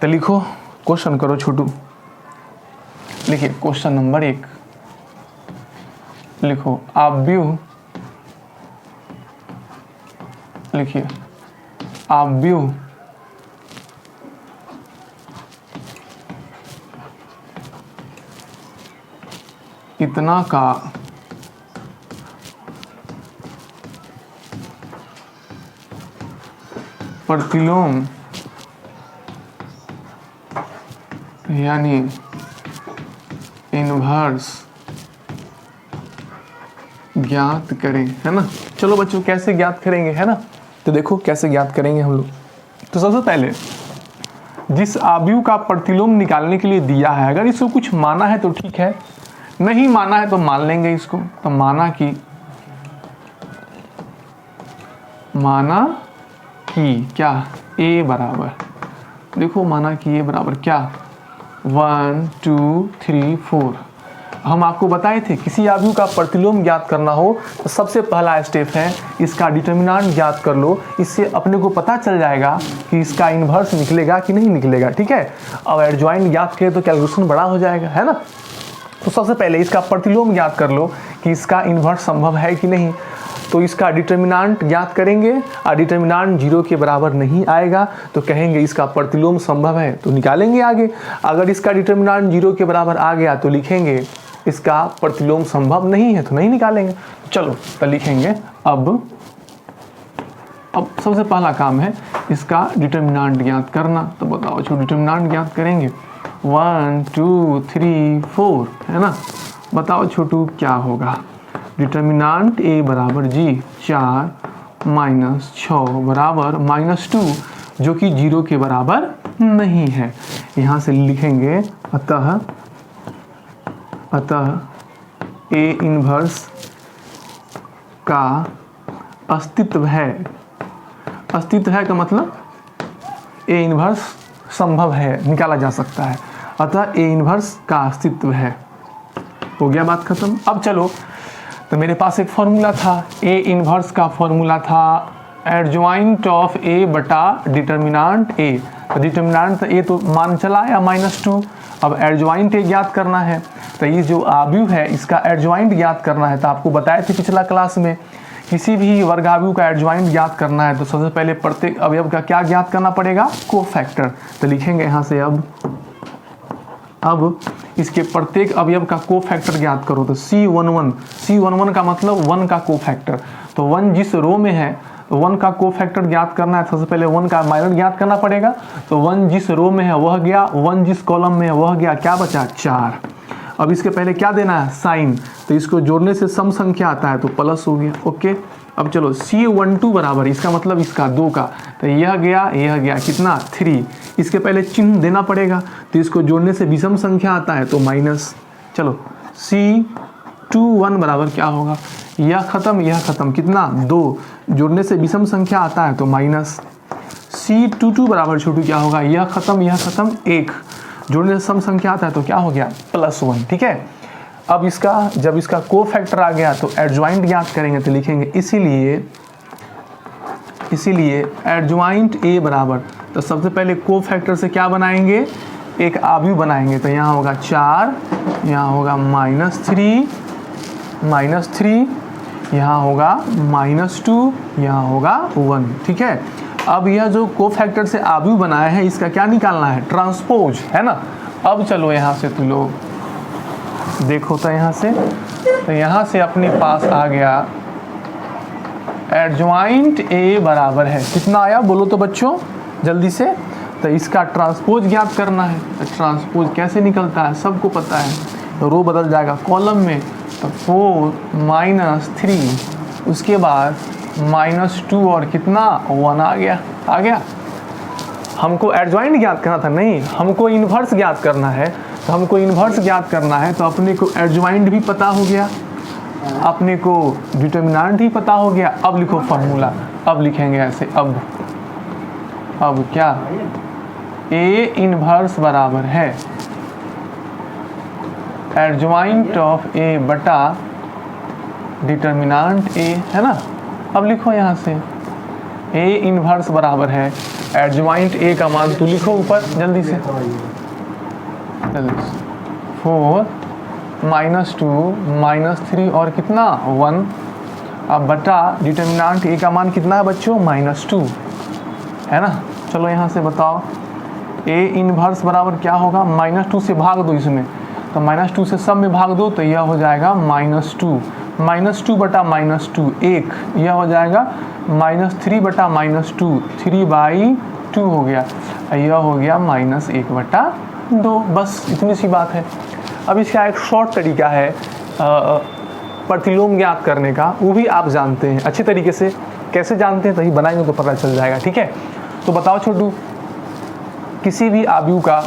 तो लिखो, क्वेश्चन करो छोटू। लिखिए क्वेश्चन नंबर 1, लिखो आव्यूह, लिखिए आव्यूह इतना का प्रतिलोम यानी इनवर्स ज्ञात करें, है ना। चलो बच्चों कैसे ज्ञात करेंगे, है ना। तो देखो कैसे ज्ञात करेंगे हम लोग। तो सबसे पहले जिस आव्यूह का प्रतिलोम निकालने के लिए दिया है, अगर इसको कुछ माना है तो ठीक है, नहीं माना है तो मान लेंगे इसको। तो माना कि क्या a बराबर, देखो माना कि a बराबर क्या 1 2 3 4। हम आपको बताए थे किसी आव्यूह का प्रतिलोम ज्ञात करना हो तो सबसे पहला स्टेप है इसका डिटर्मिनेंट ज्ञात कर लो। इससे अपने को पता चल जाएगा कि इसका इन्वर्स निकलेगा कि नहीं निकलेगा, ठीक है। अब एडजॉइंट ज्ञात करें तो कैलकुलेशन बड़ा हो जाएगा, है ना। तो सबसे पहले इसका प्रतिलोम ज्ञात कर लो कि इसका इन्वर्स संभव है कि नहीं। तो इसका डिटर्मिनेंट ज्ञात करेंगे और डिटर्मिनेंट 0 के बराबर नहीं आएगा तो कहेंगे इसका प्रतिलोम संभव है, तो निकालेंगे आगे। अगर इसका डिटर्मिनेंट 0 के बराबर आ गया तो लिखेंगे इसका प्रतिलोम संभव नहीं है, तो नहीं निकालेंगे। चलो तो लिखेंगे अब सबसे पहला काम है इसका डिटर्मिनेंट ज्ञात करना। तो बताओ जो डिटर्मिनेंट ज्ञात करेंगे 1 2 3 4, है ना। बताओ छोटू क्या होगा। डिटर्मिनेंट a बराबर जी 4 माइनस 6 बराबर -2, जो कि 0 के बराबर नहीं है। यहाँ से लिखेंगे अतः a इन्वर्स का अस्तित्व है। अस्तित्व है का मतलब a इन्वर्स संभव है, निकाला जा सकता है। अतः a इन्वर्स का अस्तित्व है। हो गया बात खत्म। अब चलो, तो मेरे पास एक फॉर्मूला था, a इन्वर्स का फॉर्मूला था एडजॉइंट ऑफ a बटा डिटर्मिनेंट a। तो डिटर्मिनेंट a तो मान चला या -2। अब एडजॉइंट a ज्ञात करना है, तो ये जो आव्यूह है इसका एडजॉइंट ज्ञात करना है। तो आपको बताए थे पिछला क्लास में किसी भी वर्गाव्यूह का एडजॉइंट ज्ञात करना है तो सबसे पहले प्रत्येक अवयव का क्या ज्ञात करना पड़ेगा, कोफैक्टर। तो लिखेंगे यहाँ से अब इसके प्रत्येक अवयव का कोफैक्टर ज्ञात करो। तो C11 का मतलब 1 का कोफैक्टर। तो 1 जिस रो में है तो 1 का कोफैक्टर ज्ञात करना है, सबसे पहले 1 का माइनर ज्ञात करना पड़ेगा। तो 1 जिस रो में है वह गया, 1 जिस कॉलम में है वह गया, क्या बचा 4। अब इसके पहले क्या देना है, साइन। तो इसको जोड़ने से सम संख्या आता है तो प्लस हो गया, ओके। अब चलो C12 बराबर, इसका मतलब इसका 2 का, तो यह गया कितना 3। इसके पहले चिन्ह देना पड़ेगा, तो इसको जोड़ने से विषम संख्या आता है तो माइनस। चलो C21 बराबर क्या होगा, यह खत्म कितना 2, जोड़ने से विषम संख्या आता है तो माइनस। C22 बराबर छोटू क्या होगा, यह खत्म 1, जोड़ने से सम संख्या आता है तो क्या हो गया +1, ठीक है। अब इसका जब इसका कोफैक्टर आ गया तो एडजॉइंट ज्ञात करेंगे। तो लिखेंगे इसीलिए एडजॉइंट a बराबर, तो सबसे पहले कोफैक्टर से क्या बनाएंगे, एक आव्यूह बनाएंगे। तो यहाँ होगा 4, यहाँ होगा -3, यहाँ होगा -2, यहाँ होगा 1, ठीक है। अब यह जो कोफैक्टर से आव्यूह बनाया है इसका क्या निकालना है, ट्रांसपोज, है ना। अब चलो यहाँ से तुम लोग देखो, तो यहाँ से अपने पास आ गया एडजॉइंट a बराबर है कितना आया, बोलो तो बच्चों जल्दी से। तो इसका ट्रांसपोज ज्ञात करना है। तो ट्रांसपोज कैसे निकलता है सबको पता है, तो रो बदल जाएगा कॉलम में। तो 4 -3, उसके बाद -2 और कितना 1 आ गया। हमको एडजॉइंट ज्ञात करना था, नहीं हमको इन्वर्स ज्ञात करना है। तो हमको इन्वर्स ज्ञात करना है तो अपने को एडजॉइंट भी पता हो गया, अपने को डिटर्मिनेंट भी पता हो गया। अब लिखो फॉर्मूला, अब लिखेंगे ऐसे, अब क्या a इन्वर्स बराबर है एडजॉइंट ऑफ a बटा डिटर्मिनेंट a, है ना। अब लिखो यहाँ से ए इनवर्स बराबर है एडजॉइंट ए का मान तो लिखो ऊपर जल्दी से, 4 -2 -3 और कितना 1, अब बटा डिटर्मिनेंट ए का मान कितना है बच्चों -2 है ना। चलो यहाँ से बताओ ए इनवर्स बराबर क्या होगा, -2 से भाग दो इसमें, तो -2 से सब में भाग दो तो यह हो जाएगा -2 -2 बटा -2 1, यह हो जाएगा -3 बटा -2 3/2 हो गया, यह हो गया -1 बटा 2। बस इतनी सी बात है। अब इसका एक शॉर्ट तरीका है प्रतिलोम ज्ञात करने का, वो भी आप जानते हैं अच्छी तरीके से। कैसे जानते हैं तभी बनाएंगे तो पता चल जाएगा, ठीक है। तो बताओ छोटू, किसी भी आव्यूह का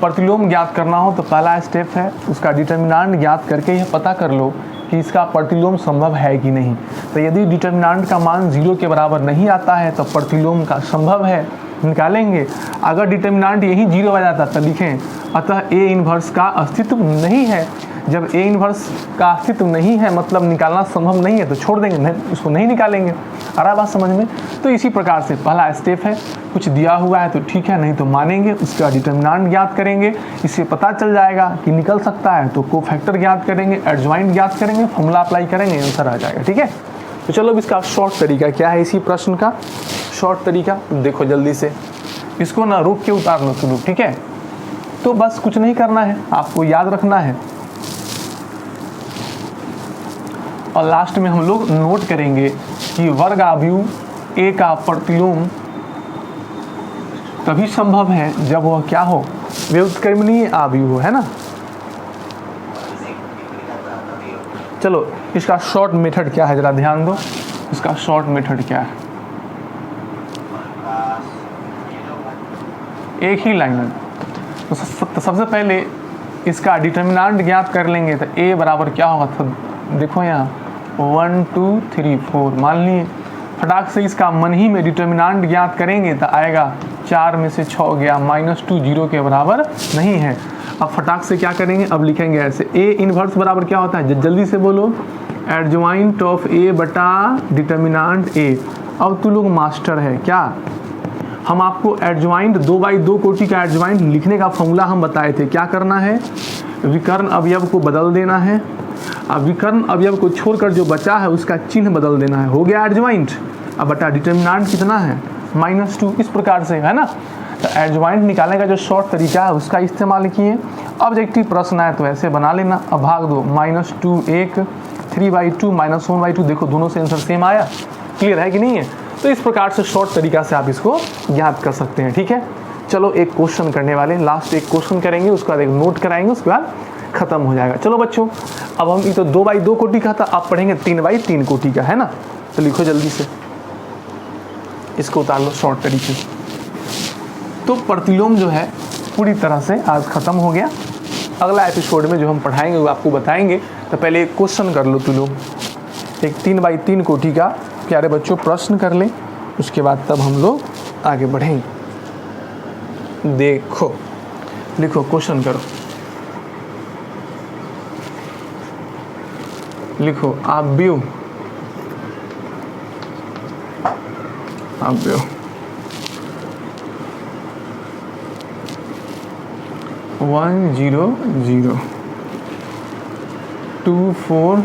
प्रतिलोम ज्ञात करना हो तो पहला स्टेप है उसका डिटर्मिनेंट ज्ञात करके यह पता कर लो कि इसका प्रतिलोम संभव है कि नहीं। तो यदि डिटर्मिनेंट का मान 0 के बराबर नहीं आता है तो प्रतिलोम का संभव है, निकालेंगे। अगर डिटर्मिनेंट यही 0 आ जाता तो लिखें अतः ए इनवर्स का अस्तित्व नहीं है। जब ए इनवर्स का अस्तित्व नहीं है मतलब निकालना संभव नहीं है तो छोड़ देंगे, नहीं उसको नहीं निकालेंगे। आ रहा बात समझ में। तो इसी प्रकार से पहला स्टेप है, कुछ दिया हुआ है तो ठीक है, नहीं तो मानेंगे, उसका डिटर्मिनेंट ज्ञात करेंगे, इससे पता चल जाएगा कि निकल सकता है तो कोफैक्टर ज्ञात करेंगे, एडजॉइंट ज्ञात करेंगे, फॉर्मूला अप्लाई करेंगे, आंसर आ जाएगा, ठीक है। तो चलो अब इसका शॉर्ट तरीका क्या है, इसी प्रश्न का शॉर्ट तरीका देखो जल्दी से, इसको ना रोक के उतार लो तुम, ठीक है। तो बस कुछ नहीं करना है, आपको याद रखना है और लास्ट में हम लोग नोट करेंगे कि वर्ग आव्यूह ए का प्रतिलोम तभी संभव है जब वह क्या हो, व्युत्क्रमणीय आव्यूह हो, है ना। चलो इसका शॉर्ट मेथड क्या है जरा ध्यान दो, इसका शॉर्ट मेथड क्या है, एक ही लाइन में। तो सबसे पहले इसका डिटर्मिनेंट ज्ञात कर लेंगे तो ए बराबर क्या होगा, तो देखो यहाँ 1 2 3 4 मान लिए, फटाक से इसका मन ही में डिटर्मिनेंट ज्ञात करेंगे तो आएगा 4 में से 6 गया, -2 0 के बराबर नहीं है। अब फटाक से क्या करेंगे, अब लिखेंगे ऐसे, ए इनवर्स बराबर क्या होता है, जल्दी से बोलो, एडजॉइंट ऑफ ए बटा डिटर्मिनेंट ए। अब तू लोग मास्टर है क्या, हम आपको एडजॉइंट 2/2 कोटि का एडजॉइंट लिखने का फॉर्मूला हम बताए थे। क्या करना है, विकर्ण अवयव को बदल देना है, अब विकर्ण अवयव को छोड़कर जो बचा है उसका चिन्ह बदल देना है, हो गया एडजॉइंट। अब बटा डिटर्मिनेंट कितना है -2, इस प्रकार से, है ना। तो एडजॉइंट निकालने का जो शॉर्ट तरीका है उसका इस्तेमाल किए। ऑब्जेक्टिव प्रश्न है तो ऐसे बना लेना, अब भाग दो, -2 1 3/2 -1/2, देखो दोनों से आंसर सेम आया, क्लियर है कि नहीं है। तो इस प्रकार से शॉर्ट तरीका से आप इसको याद कर सकते हैं, ठीक है। चलो एक क्वेश्चन करने वाले, लास्ट एक क्वेश्चन करेंगे, उसके बाद एक नोट कराएंगे, उसके बाद खत्म हो जाएगा। चलो बच्चों, अब हम ये तो 2/2 कोटि का था, आप पढ़ेंगे 3/3 कोटि का, है ना। तो लिखो जल्दी से, इसको उतार लो शॉर्ट तरीके से। तो प्रतिलोम जो है पूरी तरह से आज खत्म हो गया। अगला एपिसोड में जो हम पढ़ाएंगे वो आपको बताएंगे। तो पहले एक क्वेश्चन कर लो तुम लोग, एक 3/3 कोटि का प्यारे बच्चों प्रश्न कर लें, उसके बाद तब हम लोग आगे बढ़ेंगे। देखो लिखो, क्वेश्चन करो, लिखो आव्यूह 1 0 0 2 4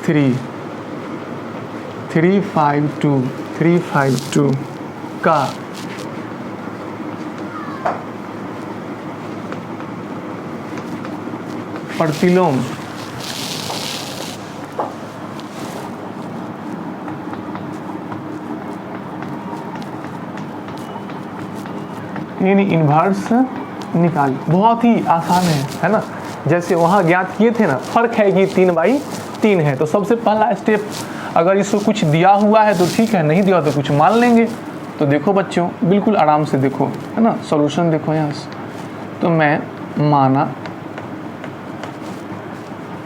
3 3 5 2 3 5 2 का प्रतिलोम यानी इन्वर्स निकाल। बहुत ही आसान है ना, जैसे वहाँ ज्ञात किए थे ना। फर्क है कि 3/3 है। तो सबसे पहला स्टेप, अगर इसको कुछ दिया हुआ है तो ठीक है, नहीं दिया तो कुछ मान लेंगे। तो देखो बच्चों, बिल्कुल आराम से देखो, है ना, सॉल्यूशन देखो यहाँ से। तो मैं माना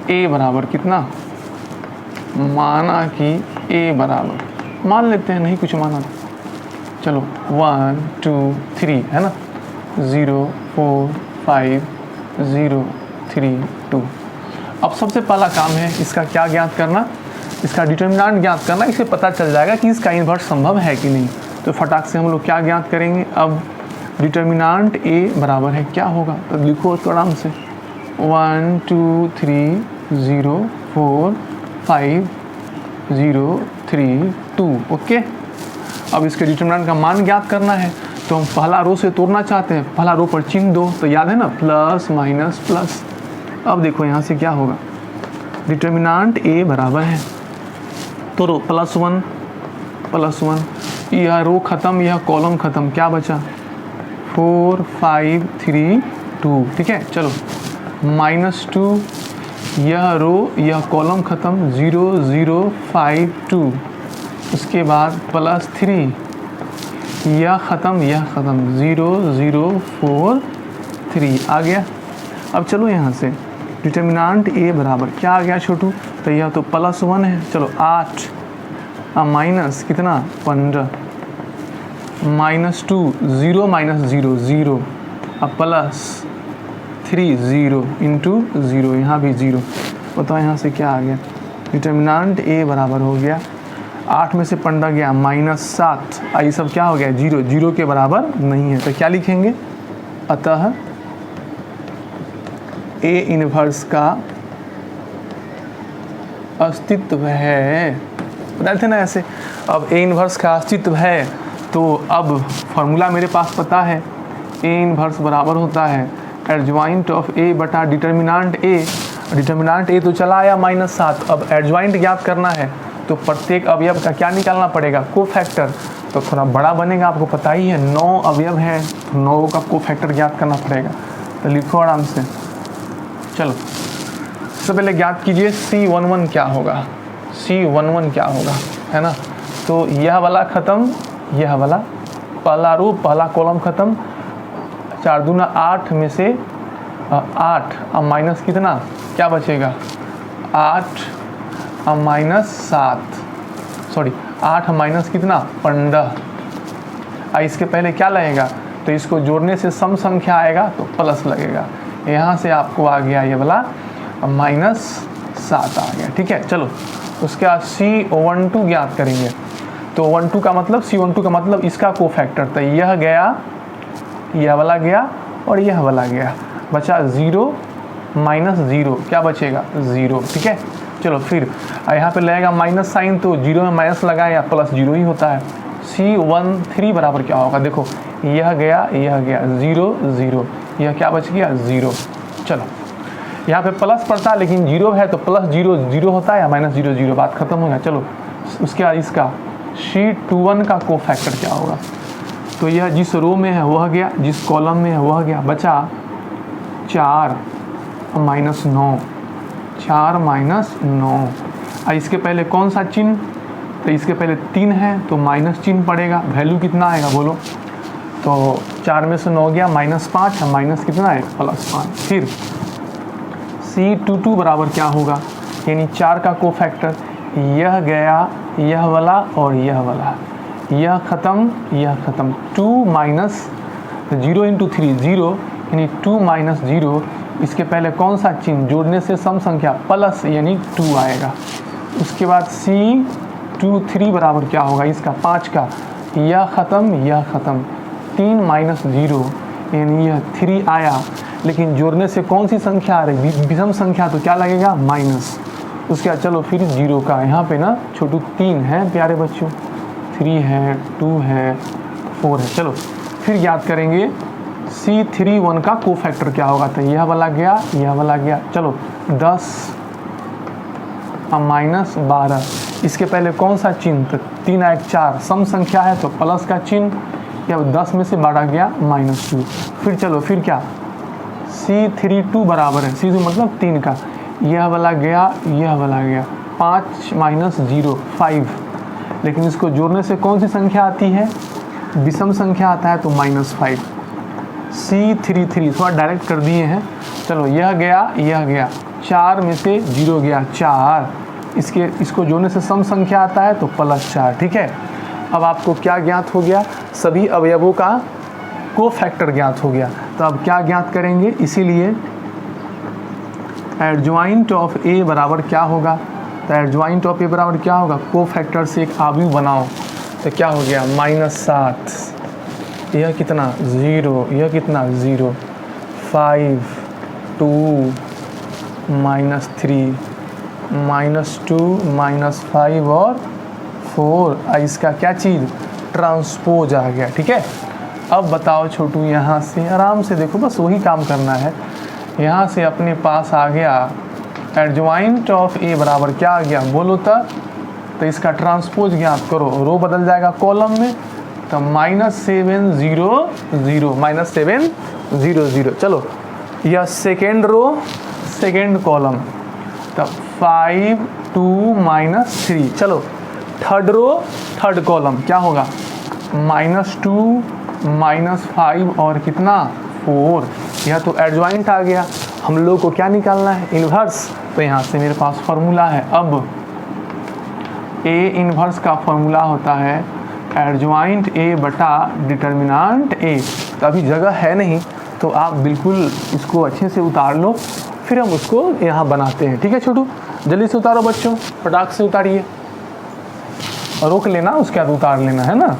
a बराबर कितना, माना कि a बराबर, मान लेते हैं, नहीं कुछ माना, चलो 1 2 3 है ना, 0 4 5 0 3 2। अब सबसे पहला काम है इसका क्या ज्ञात करना, इसका डिटर्मिनेंट ज्ञात करना, इससे पता चल जाएगा कि इसका इन्वर्स संभव है कि नहीं। तो फटाक से हम लोग क्या ज्ञात करेंगे, अब डिटर्मिनेंट ए बराबर है क्या होगा, तो लिखो उसको आराम से 1 2 3 0 4 5 0 3 2। ओके, अब इसके डिटर्मिनेंट का मान ज्ञात करना है, तो हम पहला रो से तोड़ना चाहते हैं, पहला रो पर चिन्ह दो, तो याद है ना प्लस माइनस प्लस। अब देखो यहाँ से क्या होगा, डिटर्मिनेंट ए बराबर है तो रो +1 +1, यह रो खत्म, यह कॉलम खत्म, क्या बचा 4 5 3 2। ठीक है, चलो -2, यह रो यह कॉलम खत्म 0 0 5 2, उसके बाद +3, यह ख़त्म 0 0 4 3 आ गया। अब चलो यहाँ से डिटर्मिनेंट ए बराबर क्या आ गया छोटू, तो यह तो +1 है, चलो 8 माइनस कितना 15, -2 0 -0 0, अब +3 0 इंटू 0, यहाँ भी 0। बताओ यहाँ से क्या आ गया, डिटर्मिनेंट ए बराबर हो गया 8 में से 15 गया -7, ये सब क्या हो गया 0 0 के बराबर नहीं है, तो क्या लिखेंगे, अतः ए इनवर्स का अस्तित्व है। बताए थे ना ऐसे। अब ए इनवर्स का अस्तित्व है, तो अब फॉर्मूला मेरे पास पता है, ए इनवर्स बराबर होता है एडजॉइंट ऑफ ए बटा डिटर्मिनेंट ए। डिटर्मिनेंट ए तो चला आया -7, अब एडजॉइंट ज्ञात करना है, तो प्रत्येक अवयव का क्या निकालना पड़ेगा, कोफैक्टर। तो थोड़ा बड़ा बनेगा, आपको पता ही है 9 अवयव है, तो 9 का कोफैक्टर ज्ञात करना पड़ेगा। तो लिखो आराम से, चलो सबसे पहले ज्ञात कीजिए C11 क्या होगा, C11 क्या होगा, है ना। तो यह वाला ख़त्म, यह वाला पहला रो पहला कॉलम ख़त्म, 4 दूना 8 में से 8, अब माइनस कितना क्या बचेगा 8 -7, सॉरी 8 माइनस कितना 15। इसके पहले क्या लगेगा, तो इसको जोड़ने से सम संख्या आएगा तो प्लस लगेगा, यहाँ से आपको आ गया ये वाला -7 आ गया। ठीक है, चलो उसके बाद C12 ज्ञात करेंगे। तो 12 का मतलब C12 का मतलब इसका कोफैक्टर, तो यह गया, यह वाला गया और यह वाला गया, बचा 0 -0, क्या बचेगा 0। ठीक है, चलो फिर यहाँ पे लगेगा माइनस साइन, तो 0 में माइनस लगाए या +0 ही होता है। C13 बराबर क्या होगा, देखो यह गया 0 0, यह क्या बच गया 0। चलो यहाँ पे प्लस पड़ता है, लेकिन 0 है तो +0 0 होता है या -0 0, बात खत्म हो गया। चलो उसके बाद इसका C21 का कोफैक्टर क्या होगा, तो यह जिस रो में है वह गया, जिस कॉलम में है वह गया, बचा 4 -9, 4 -9। इसके पहले कौन सा चिन्ह, तो इसके पहले 3 है तो माइनस चिन्ह पड़ेगा, वैल्यू कितना आएगा बोलो, तो 4 में से 9 गया -5, माइनस कितना है +5। फिर C22 बराबर क्या होगा, यानी 4 का कोफैक्टर, यह गया यह वाला और यह वाला, यह ख़त्म यह ख़त्म, 2 - 0 × 3 0, यानी 2 - 0। इसके पहले कौन सा चिन्ह, जोड़ने से सम संख्या प्लस यानी 2 आएगा। उसके बाद C23 बराबर क्या होगा, इसका 5 का, यह ख़त्म यह ख़त्म, 3 - 0, यानी यह 3 आया, लेकिन जोड़ने से कौन सी संख्या आ रही, विषम संख्या, तो क्या लगेगा माइनस। उसके बाद चलो फिर 0 का, यहाँ पे ना छोटू 3 है प्यारे बच्चों, 3 है 2 है 4 है। चलो फिर याद करेंगे C31 का कोफैक्टर क्या होगा, तो यह वाला गया यह वाला गया, चलो 10 -12। इसके पहले कौन सा चिन्ह, तो 3 1 4, सम संख्या है तो प्लस का चिन्ह, या 10 में से 12 गया -2। फिर चलो फिर क्या, C32 बराबर है, C2 मतलब 3 का, यह वाला गया यह वाला गया, 5 - 0 5, लेकिन इसको जोड़ने से कौन सी संख्या आती है, विषम संख्या आता है तो -5। C33 थोड़ा डायरेक्ट कर दिए हैं, चलो यह गया 4 में से 0 गया 4, इसको जोड़ने से सम संख्या आता है तो +4। ठीक है, अब आपको क्या ज्ञात हो गया, सभी अवयवों का कोफैक्टर ज्ञात हो गया। तो अब क्या ज्ञात करेंगे, इसीलिए एडजॉइंट ऑफ ए बराबर क्या होगा, तो एडजॉइंट ऑफ ए बराबर क्या होगा, को फैक्टर से एक अवयव बनाओ, तो क्या हो गया -7, यह कितना 0, यह कितना 0, 5 2 -3 -2 -5 और 4, इसका क्या चीज़ ट्रांसपोज आ गया। ठीक है, अब बताओ छोटू, यहाँ से आराम से देखो, बस वही काम करना है। यहाँ से अपने पास आ गया एडजॉइंट ऑफ ए बराबर क्या आ गया बोलो तो इसका ट्रांसपोज ज्ञात करो, रो बदल जाएगा कॉलम में, तो -7 0 0 -7 0 0। चलो यह सेकेंड रो सेकेंड कॉलम, तब 5 2 -3। चलो थर्ड रो थर्ड कॉलम क्या होगा, -2 -5 और कितना 4। यह तो एडजॉइंट आ गया। हम लोग को क्या निकालना है, इन्वर्स। तो यहाँ से मेरे पास फॉर्मूला है। अब ए इन्वर्स का फॉर्मूला होता है एडजॉइंट ए बटा डिटर्मिनांट ए। तो अभी जगह है नहीं, तो आप बिल्कुल इसको अच्छे से उतार लो, फिर हम उसको यहाँ बनाते हैं। ठीक है छोटू, जल्दी से उतारो बच्चों, फटाक से उतारिए, रोक लेना उसके बाद उतार लेना, है ना।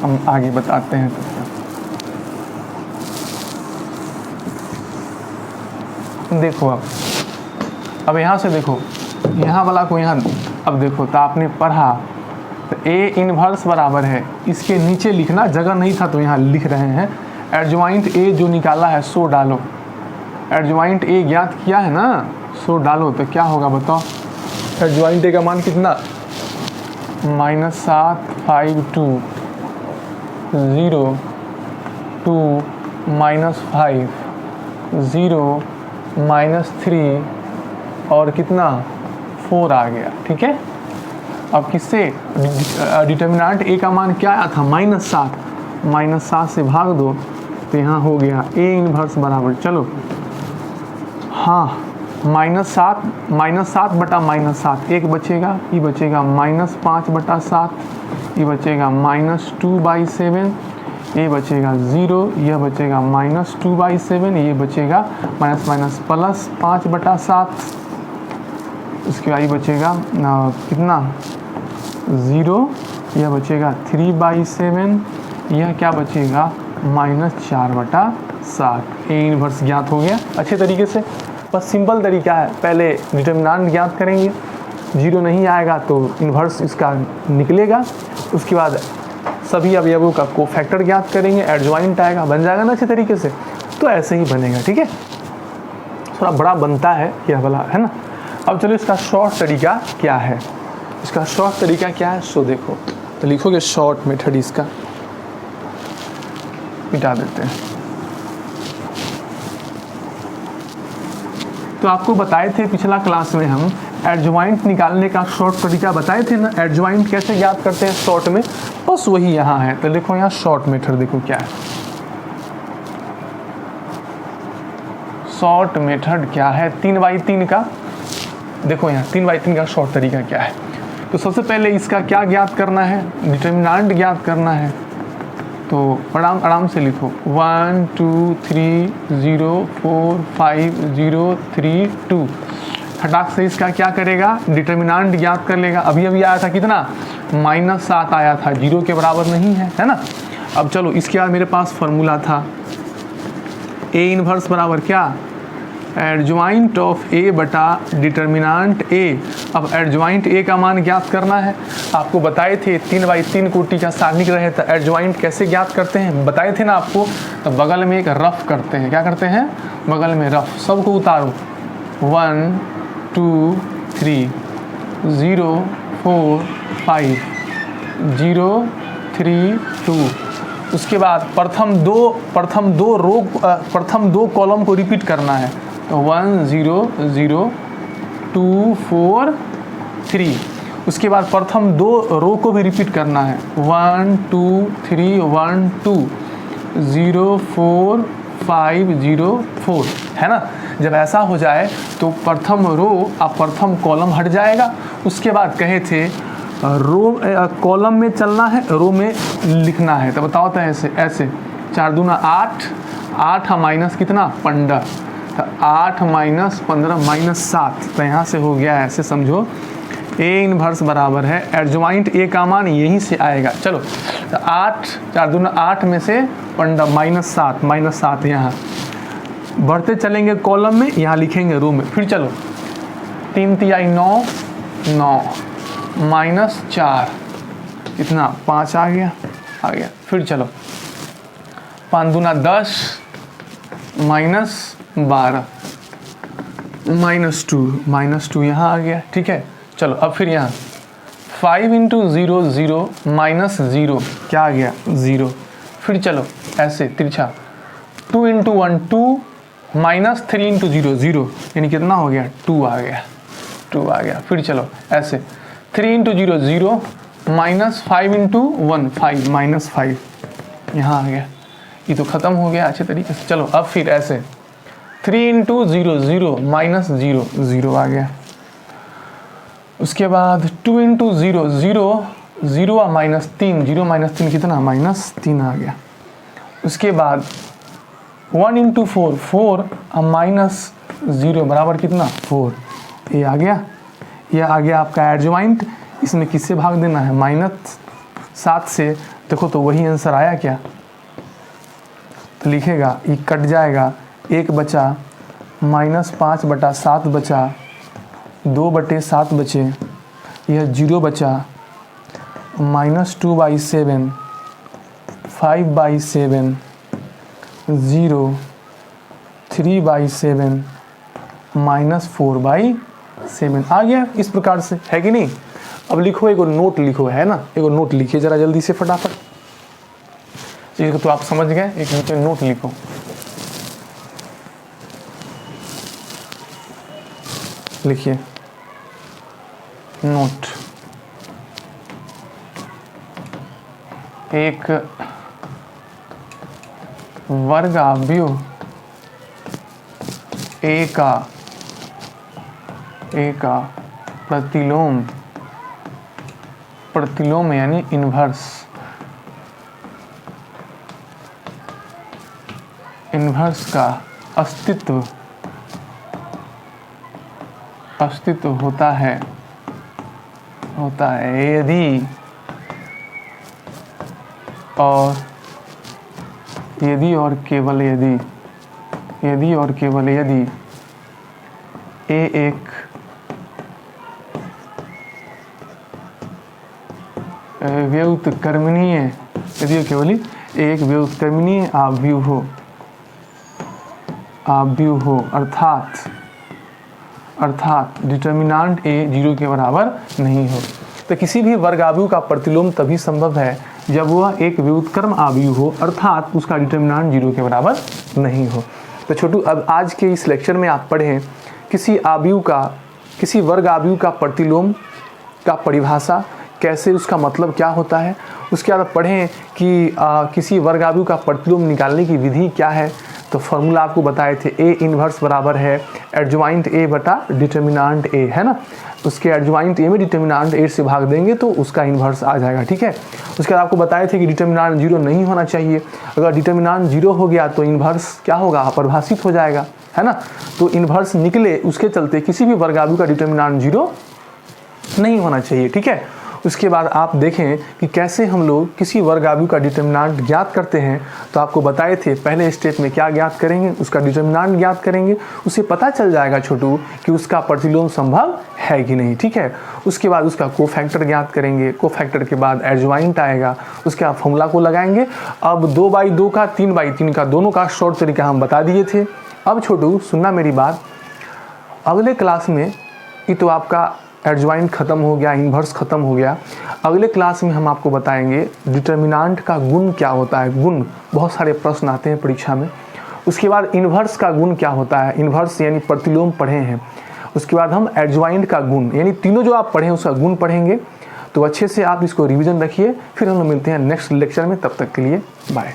हम आगे बताते हैं। देखो अब यहाँ से देखो, यहाँ वाला को यहाँ, अब देखो तो आपने पढ़ा तो ए इन्वर्स बराबर है, इसके नीचे लिखना, जगह नहीं था तो यहाँ लिख रहे हैं। एडजॉइंट ए जो निकाला है सो डालो, एडजॉइंट ए ज्ञात किया है ना, सो डालो, तो क्या होगा बताओ। एडजॉइंट ए का मान कितना, -7 5 2 0 2 -5 0 -3 और कितना 4 आ गया। ठीक है, अब किससे डिटर्मिनेंट ए का मान क्या आया था, -7, -7 से भाग दो तो यहाँ हो गया ए इन्वर्स बराबर, चलो हाँ -7 बटा -7 एक बचेगा, ये बचेगा -5 बटा 7, ये बचेगा -2/7, ये बचेगा 0, यह बचेगा -2/7, ये बचेगा +5 बटा 7, इसके बाद ये बचेगा कितना 0, यह बचेगा 3/7, यह क्या बचेगा -4 बटा 7। ए इन्वर्स ज्ञात हो गया अच्छे तरीके से। बस सिंपल तरीका है, पहले डिटर्मिनेंट ज्ञात करेंगे, 0 नहीं आएगा तो इन्वर्स इसका निकलेगा, उसके बाद सभी अवयवों का कोफैक्टर ज्ञात करेंगे, एडजॉइंट आएगा, बन जाएगा ना अच्छे तरीके से। तो ऐसे ही बनेगा। ठीक है, थोड़ा बड़ा बनता है यह वाला, है ना। अब चलो इसका शॉर्ट तरीका क्या है, इसका शॉर्ट तरीका क्या है सो देखो, तो लिखोगे शॉर्ट मेथड, इसका मिटा देते हैं। तो आपको बताए थे पिछला क्लास में हम एडजॉइंट निकालने का शॉर्ट तरीका बताए थे ना, एडजॉइंट कैसे ज्ञात करते हैं शॉर्ट में, बस वही यहाँ है। तो देखो यहाँ शॉर्ट मेथड देखो क्या है, शॉर्ट मेथड क्या है 3/3 का। देखो यहाँ 3/3 का शॉर्ट तरीका क्या है। तो सबसे पहले इसका क्या ज्ञात करना है, डिटर्मिनेंट ज्ञात करना है। तो आराम से लिखो 1 2 3 0 4 5 0 3 2। फटाक से इसका क्या करेगा, डिटर्मिनेंट ज्ञात कर लेगा। अभी आया था कितना, -7 आया था, 0 के बराबर नहीं है, है ना। अब चलो इसके बाद मेरे पास फॉर्मूला था ए इन्वर्स बराबर क्या, एडजॉइंट ऑफ ए बटा डिटर्मिनेंट ए। अब एडजॉइंट ए का मान ज्ञात करना है। आपको बताए थे 3/3 कोटि का सारणिक रहे तो एडजॉइंट कैसे ज्ञात करते हैं, बताए थे ना आपको। तो बगल में एक रफ करते हैं, क्या करते हैं, बगल में रफ, सबको उतारो 1 2 3 0 4 5 0 3 2। उसके बाद प्रथम दो कॉलम को रिपीट करना है, तो 1 0 0 2 4 3। उसके बाद प्रथम दो रो को भी रिपीट करना है, 1 2 3 1 2 0 4 5 0 4, है ना। जब ऐसा हो जाए तो प्रथम रो और प्रथम कॉलम हट जाएगा। उसके बाद कहे थे रो कॉलम में चलना है, रो में लिखना है। तो बताओ तो ऐसे 4 दूना 8, 8 माइनस कितना 15, तो 8 - 15 - 7। तो यहाँ से हो गया, ऐसे समझो ए इनवर्स बराबर है एडजॉइंट ए का मान यहीं से आएगा। चलो तो 8 4 दूना 8 में से -7 यहाँ बढ़ते चलेंगे कॉलम में, यहाँ लिखेंगे रो में। फिर चलो 3 तिहाई 9 -4 कितना 5 आ गया। फिर चलो 5 दूना 10 -12 -2 यहाँ आ गया। ठीक है, चलो अब फिर यहाँ 5 × 0 0 -0 क्या आ गया 0। फिर चलो ऐसे तिरछा 2 × 1 2 -3 × 0 0 यानी कितना हो गया 2 आ गया। फिर चलो ऐसे 3 × 0 0 -5 × 1 5 -5 यहाँ आ गया। ये तो ख़त्म हो गया अच्छे तरीके से। चलो अब फिर ऐसे 3 × 0 0 -0 0 आ गया। उसके बाद 2 × 0 0 0 -3 0 -3 कितना -3 आ गया। उसके बाद 1 × 4 4 -0 बराबर कितना 4 ये आ गया। ये आ गया आपका एडजॉइंट। इसमें किससे भाग देना है -7 से। देखो तो वही आंसर आया क्या, तो लिखेगा ये कट जाएगा 1 बचा -5/7 बचा 2/7 बचे, यह 0 बचा -2/7 5/7 0 3/7 -4/7 आ गया। इस प्रकार से है कि नहीं। अब लिखो एक नोट लिखो, है ना, एक नोट लिखिए जरा जल्दी से फटाफट। ये तो आप समझ गए, एक नीचे नोट लिखो। लिखिए नोट, एक वर्गाव्युह ए का प्रतिलोम यानी इन्वर्स का अस्तित्व होता है यदि और केवल यदि ए एक व्युत्क्रमणीय आव्यूह हो अर्थात डिटर्मिनांट ए 0 के बराबर नहीं हो। तो किसी भी वर्गाव्यूह का प्रतिलोम तभी संभव है जब वह एक व्युत्क्रम आव्यूह हो अर्थात उसका डिटर्मिनांट 0 के बराबर नहीं हो। तो छोटू अब आज के इस लेक्चर में आप पढ़ें किसी वर्गाव्यूह का प्रतिलोम का परिभाषा कैसे, उसका मतलब क्या होता है। उसके बाद पढ़ें कि किसी वर्गाव्यूह का प्रतिलोम निकालने की विधि क्या है। तो फॉर्मूला आपको बताए थे ए इनवर्स बराबर है एडजॉइंट ए बटा डिटर्मिनांट ए, है ना। उसके एडजॉइंट ए में डिटर्मिनांट ए से भाग देंगे तो उसका इन्वर्स आ जाएगा। ठीक है, उसके बाद आपको बताए थे कि डिटर्मिनांट 0 नहीं होना चाहिए। अगर डिटर्मिनांट 0 हो गया तो इन्वर्स क्या होगा, अपरिभाषित हो जाएगा, है ना। तो इन्वर्स निकले, उसके चलते किसी भी वर्गाव्यूह का डिटर्मिनांट 0 नहीं होना चाहिए। ठीक है, उसके बाद आप देखें कि कैसे हम लोग किसी वर्गाव्यूह का डिटर्मिनांट ज्ञात करते हैं। तो आपको बताए थे पहले स्टेप में क्या ज्ञात करेंगे, उसका डिटर्मिनांट ज्ञात करेंगे। उससे पता चल जाएगा छोटू कि उसका प्रतिलोम संभव है कि नहीं। ठीक है, उसके बाद उसका कोफैक्टर ज्ञात करेंगे। कोफैक्टर के बाद एडजॉइंट आएगा, उसके बाद फॉर्मूला को लगाएंगे। अब 2/2 का 3/3 का दोनों का शॉर्ट तरीका हम बता दिए थे। अब छोटू सुनना मेरी बात, अगले क्लास में ये तो आपका एडजॉइंट खत्म हो गया, इन्वर्स खत्म हो गया। अगले क्लास में हम आपको बताएंगे डिटर्मिनांट का गुण क्या होता है। गुण बहुत सारे प्रश्न आते हैं परीक्षा में। उसके बाद इन्वर्स का गुण क्या होता है, इन्वर्स यानी प्रतिलोम पढ़े हैं। उसके बाद हम एडजॉइंट का गुण यानी तीनों जो आप पढ़े उसका गुण पढ़ेंगे। तो अच्छे से आप इसको रिविजन रखिए। फिर हम लोग मिलते हैं नेक्स्ट लेक्चर में, तब तक के लिए बाय।